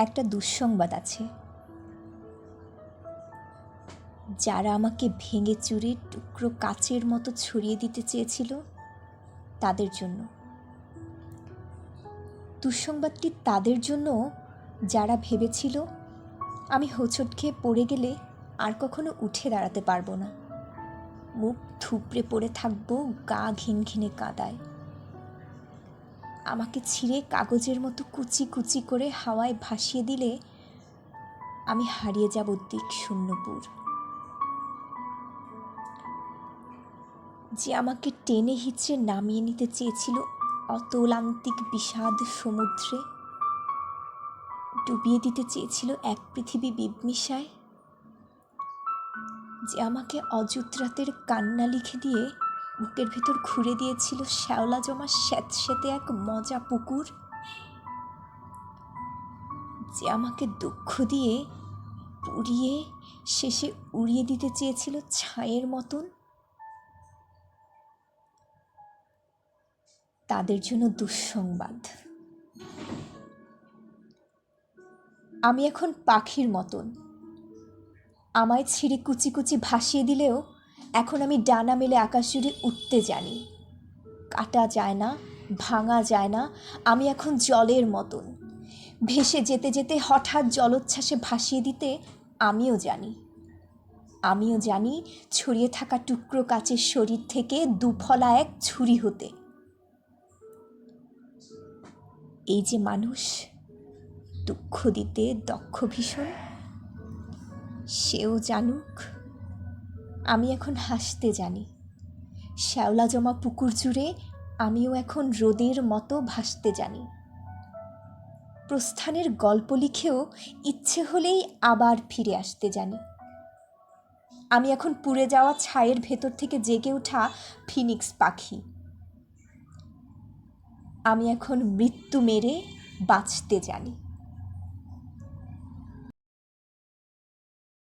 একটা দুঃসংবাদ আছে। যারা আমাকে ভেঙে চুরে টুকরো কাচের মতো ছড়িয়ে দিতে চেয়েছিল তাদের জন্য। দুঃসংবাদটি তাদের জন্য যারা ভেবেছিল আমি হোঁচট খেয়ে পড়ে গেলে আর কখনো উঠে দাঁড়াতে পারবো না, মুখ থুবড়ে পড়ে থাকবো গা ঘিনঘিনে কাদায়। আমাকে ছিঁড়ে কাগজের মতো কুচি কুচি করে হাওয়ায় ভাসিয়ে দিলে আমি হারিয়ে যাব দিক শূন্যপুর। যে আমাকে টেনে হিচড়ে নামিয়ে নিতে চেয়েছিল অতলান্তিক বিষাদ সমুদ্রে, ডুবিয়ে দিতে চেয়েছিল এক পৃথিবী বিবমিশায়, যে আমাকে অযুতরাতের কান্না লিখে দিয়ে বুকের ভেতর ঘুরে দিয়েছিল শ্যাওলা জমা স্যাঁতস্যাঁতে এক মজা পুকুর, যে আমাকে দুঃখ দিয়ে পুড়িয়ে শেষে উড়িয়ে দিতে চেয়েছিল ছায়ের মতন, তাদের জন্য দুঃসংবাদ। আমি এখন পাখির মতন। আমায় ছিঁড়ে কুচি কুচি ভাসিয়ে দিলেও এখন আমি ডানা মেলে আকাশ জুড়ে উঠতে জানি। কাটা যায় না, ভাঙা যায় না। আমি এখন জলের মতন। ভেসে যেতে যেতে হঠাৎ জলোচ্ছ্বাসে ভাসিয়ে দিতে আমিও জানি। আমিও জানি ছড়িয়ে থাকা টুকরো কাচের শরীর থেকে দুফলা এক ছুরি হতে। এই যে মানুষ দুঃখ দিতে দক্ষ ভীষণ, সেও জানুক আমি এখন হাসতে জানি। শ্যাওলা জমা পুকুর জুড়ে আমিও এখন রোদের মতো ভাসতে জানি। প্রস্থানের গল্প লিখেও ইচ্ছে হলেই আবার ফিরে আসতে জানি। আমি এখন পুড়ে যাওয়া ছায়ের ভেতর থেকে জেগে ওঠা ফিনিক্স পাখি। আমি এখন মৃত্যু মেরে বাঁচতে জানি।